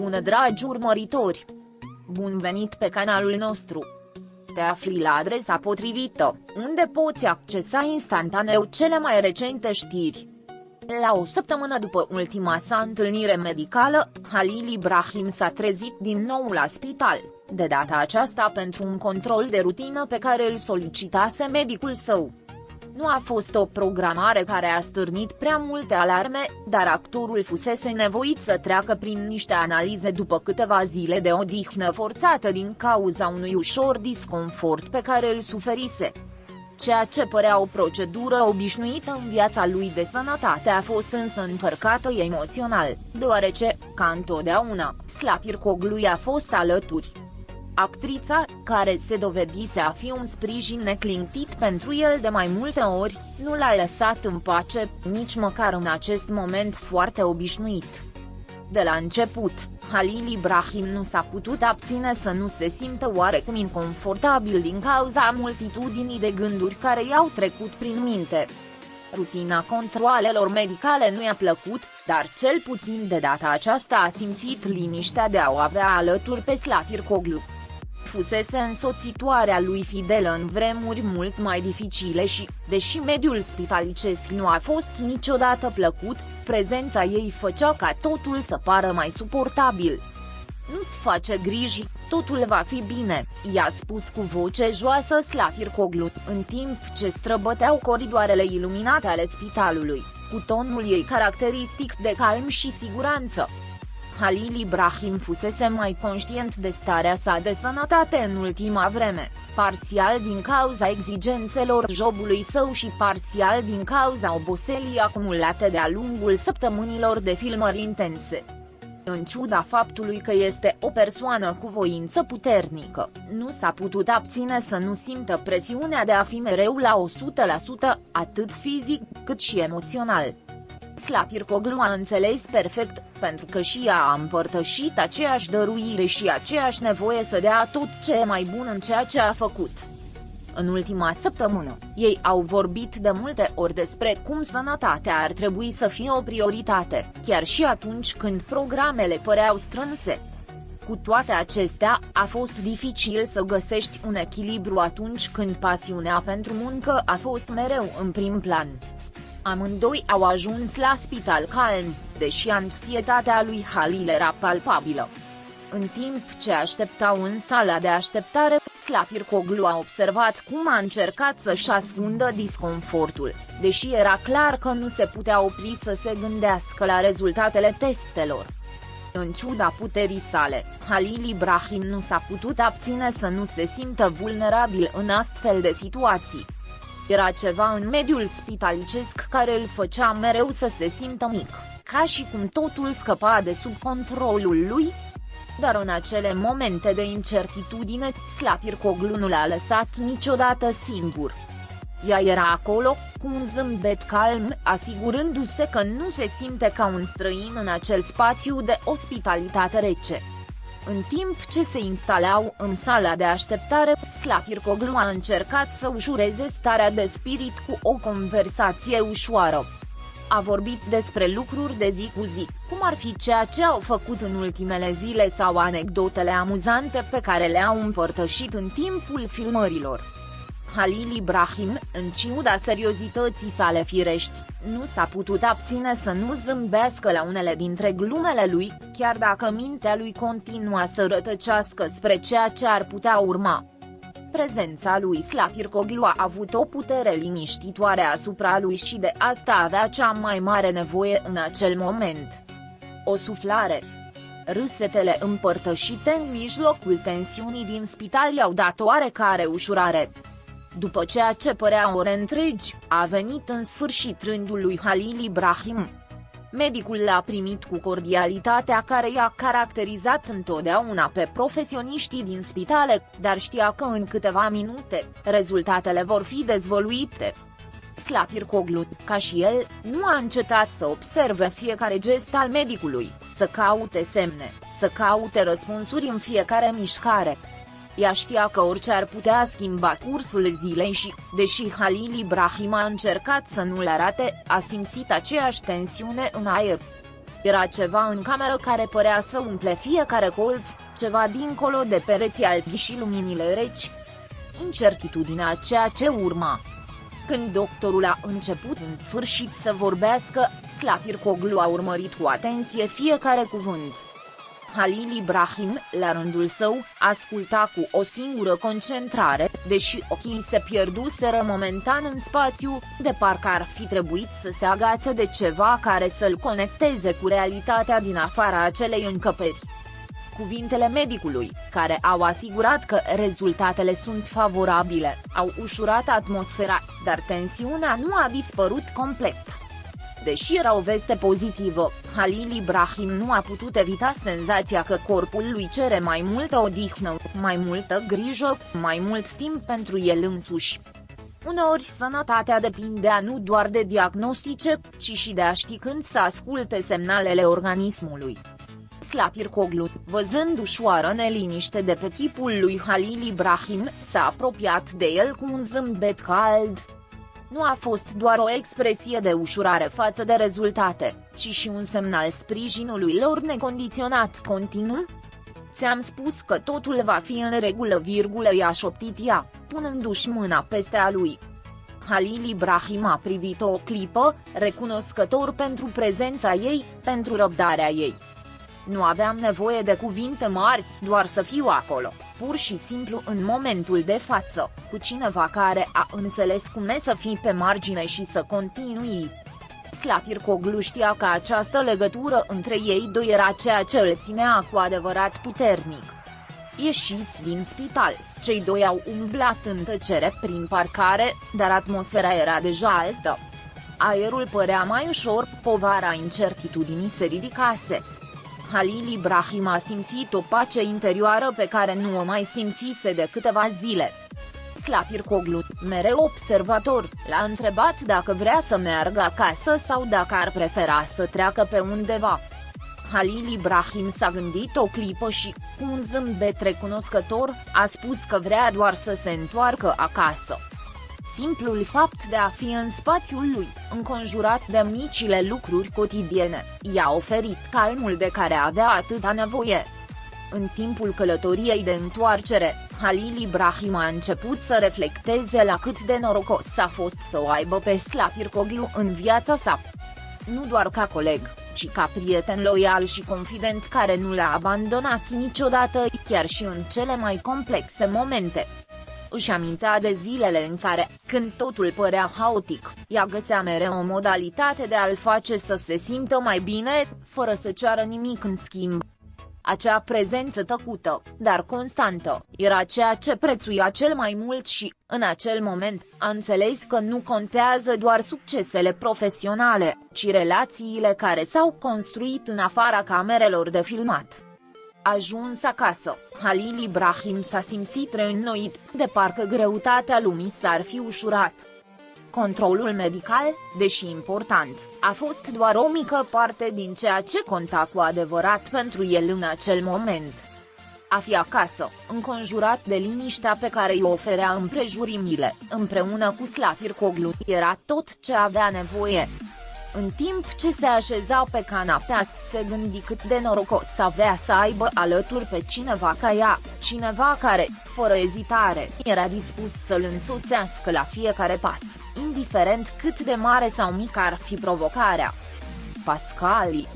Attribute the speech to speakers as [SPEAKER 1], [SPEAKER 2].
[SPEAKER 1] Bună dragi urmăritori! Bun venit pe canalul nostru! Te afli la adresa potrivită, unde poți accesa instantaneu cele mai recente știri. La o săptămână după ultima sa întâlnire medicală, Halil Ibrahim s-a trezit din nou la spital, de data aceasta pentru un control de rutină pe care îl solicitase medicul său. Nu a fost o programare care a stârnit prea multe alarme, dar actorul fusese nevoit să treacă prin niște analize după câteva zile de odihnă forțată din cauza unui ușor disconfort pe care îl suferise. Ceea ce părea o procedură obișnuită în viața lui de sănătate a fost însă încărcată emoțional, deoarece, ca întotdeauna, Zlatirkoglu i-a fost alături. Actrița, care se dovedise a fi un sprijin neclintit pentru el de mai multe ori, nu l-a lăsat în pace, nici măcar în acest moment foarte obișnuit. De la început, Halil Ibrahim nu s-a putut abține să nu se simtă oarecum inconfortabil din cauza multitudinii de gânduri care i-au trecut prin minte. Rutina controalelor medicale nu i-a plăcut, dar cel puțin de data aceasta a simțit liniștea de a o avea alături pe Zlatirkoglu. Fusese însoțitoarea lui fidelă în vremuri mult mai dificile și, deși mediul spitalicesc nu a fost niciodată plăcut, prezența ei făcea ca totul să pară mai suportabil. "Nu-ți face griji, totul va fi bine," i-a spus cu voce joasă Zlatirkoglu, în timp ce străbăteau coridoarele iluminate ale spitalului, cu tonul ei caracteristic de calm și siguranță. Halil Ibrahim fusese mai conștient de starea sa de sănătate în ultima vreme, parțial din cauza exigențelor jobului său și parțial din cauza oboselii acumulate de-a lungul săptămânilor de filmări intense. În ciuda faptului că este o persoană cu voință puternică, nu s-a putut abține să nu simtă presiunea de a fi mereu la 100%, atât fizic, cât și emoțional. Zlatirkoglu a înțeles perfect, pentru că și ea a împărtășit aceeași dăruire și aceeași nevoie să dea tot ce e mai bun în ceea ce a făcut. În ultima săptămână, ei au vorbit de multe ori despre cum sănătatea ar trebui să fie o prioritate, chiar și atunci când programele păreau strânse. Cu toate acestea, a fost dificil să găsești un echilibru atunci când pasiunea pentru muncă a fost mereu în prim plan. Amândoi au ajuns la spital calm, deși anxietatea lui Halil era palpabilă. În timp ce așteptau în sala de așteptare, Zlatirkoglu a observat cum a încercat să-și ascundă disconfortul, deși era clar că nu se putea opri să se gândească la rezultatele testelor. În ciuda puterii sale, Halil Ibrahim nu s-a putut abține să nu se simtă vulnerabil în astfel de situații. Era ceva în mediul spitalicesc care îl făcea mereu să se simtă mic, ca și cum totul scăpa de sub controlul lui. Dar în acele momente de incertitudine, Zlatirkoglu nu l-a lăsat niciodată singur. Ea era acolo, cu un zâmbet calm, asigurându-se că nu se simte ca un străin în acel spațiu de ospitalitate rece. În timp ce se instalau în sala de așteptare, Zlatirkoglu a încercat să ușureze starea de spirit cu o conversație ușoară. A vorbit despre lucruri de zi cu zi, cum ar fi ceea ce au făcut în ultimele zile sau anecdotele amuzante pe care le-au împărtășit în timpul filmărilor. Halil Ibrahim, în ciuda seriozității sale firești, nu s-a putut abține să nu zâmbească la unele dintre glumele lui, chiar dacă mintea lui continua să rătăcească spre ceea ce ar putea urma. Prezența lui Zlatirkoglu a avut o putere liniștitoare asupra lui și de asta avea cea mai mare nevoie în acel moment. O suflare. Râsetele împărtășite în mijlocul tensiunii din spital i-au dat oarecare ușurare. După ceea ce părea ore întregi, a venit în sfârșit rândul lui Halil Ibrahim. Medicul l-a primit cu cordialitatea care i-a caracterizat întotdeauna pe profesioniștii din spitale, dar știa că în câteva minute, rezultatele vor fi dezvăluite. Zlatirkoglu, ca și el, nu a încetat să observe fiecare gest al medicului, să caute semne, să caute răspunsuri în fiecare mișcare. Ea știa că orice ar putea schimba cursul zilei și, deși Halil Ibrahim a încercat să nu-l arate, a simțit aceeași tensiune în aer. Era ceva în cameră care părea să umple fiecare colț, ceva dincolo de pereții albi și luminile reci. Incertitudinea a ceea ce urma. Când doctorul a început în sfârșit să vorbească, Slatirkoglu a urmărit cu atenție fiecare cuvânt. Halil Ibrahim, la rândul său, asculta cu o singură concentrare, deși ochii se pierduseră momentan în spațiu, de parcă ar fi trebuit să se agațe de ceva care să-l conecteze cu realitatea din afara acelei încăperi. Cuvintele medicului, care au asigurat că rezultatele sunt favorabile, au ușurat atmosfera, dar tensiunea nu a dispărut complet. Deși era o veste pozitivă, Halil Ibrahim nu a putut evita senzația că corpul lui cere mai multă odihnă, mai multă grijă, mai mult timp pentru el însuși. Uneori sănătatea depindea nu doar de diagnostice, ci și de a ști când să asculte semnalele organismului. Slatirkoglu, văzând ușoară neliniște de pe chipul lui Halil Ibrahim, s-a apropiat de el cu un zâmbet cald. Nu a fost doar o expresie de ușurare față de rezultate, ci și un semn al sprijinului lor necondiționat continuu. Ți-am spus că totul va fi în regulă, i-a șoptit ea, punându-și mâna peste a lui. Halil Ibrahim a privit-o o clipă, recunoscător pentru prezența ei, pentru răbdarea ei. Nu aveam nevoie de cuvinte mari, doar să fiu acolo, pur și simplu în momentul de față, cu cineva care a înțeles cum e să fii pe margine și să continui. Slatirkoglu știa că această legătură între ei doi era ceea ce îl ținea cu adevărat puternic. Ieșiți din spital, cei doi au umblat în tăcere prin parcare, dar atmosfera era deja altă. Aerul părea mai ușor, povara incertitudinii se ridicase. Halil Ibrahim a simțit o pace interioară pe care nu o mai simțise de câteva zile. Slatirkoglu, mereu observator, l-a întrebat dacă vrea să meargă acasă sau dacă ar prefera să treacă pe undeva. Halil Ibrahim s-a gândit o clipă și, cu un zâmbet recunoscător, a spus că vrea doar să se întoarcă acasă. Simplul fapt de a fi în spațiul lui, înconjurat de micile lucruri cotidiene, i-a oferit calmul de care avea atâta nevoie. În timpul călătoriei de întoarcere, Halil Ibrahim a început să reflecteze la cât de norocos a fost să o aibă pe Slatirkoglu în viața sa. Nu doar ca coleg, ci ca prieten loial și confident care nu l-a abandonat niciodată, chiar și în cele mai complexe momente. Își amintea de zilele în care, când totul părea haotic, ea găsea mereu o modalitate de a-l face să se simtă mai bine, fără să ceară nimic în schimb. Acea prezență tăcută, dar constantă, era ceea ce prețuia cel mai mult și, în acel moment, a înțeles că nu contează doar succesele profesionale, ci relațiile care s-au construit în afara camerelor de filmat. Ajuns acasă, Halil Ibrahim s-a simțit reînnoit, de parcă greutatea lumii s-ar fi ușurat. Controlul medical, deși important, a fost doar o mică parte din ceea ce conta cu adevărat pentru el în acel moment. A fi acasă, înconjurat de liniștea pe care îi oferea împrejurimile, împreună cu Slatirkoglu, era tot ce avea nevoie. În timp ce se așeza pe canapea, se gândi cât de norocos avea să aibă alături pe cineva ca ea, cineva care, fără ezitare, era dispus să-l însoțească la fiecare pas, indiferent cât de mare sau mic ar fi provocarea. Pascali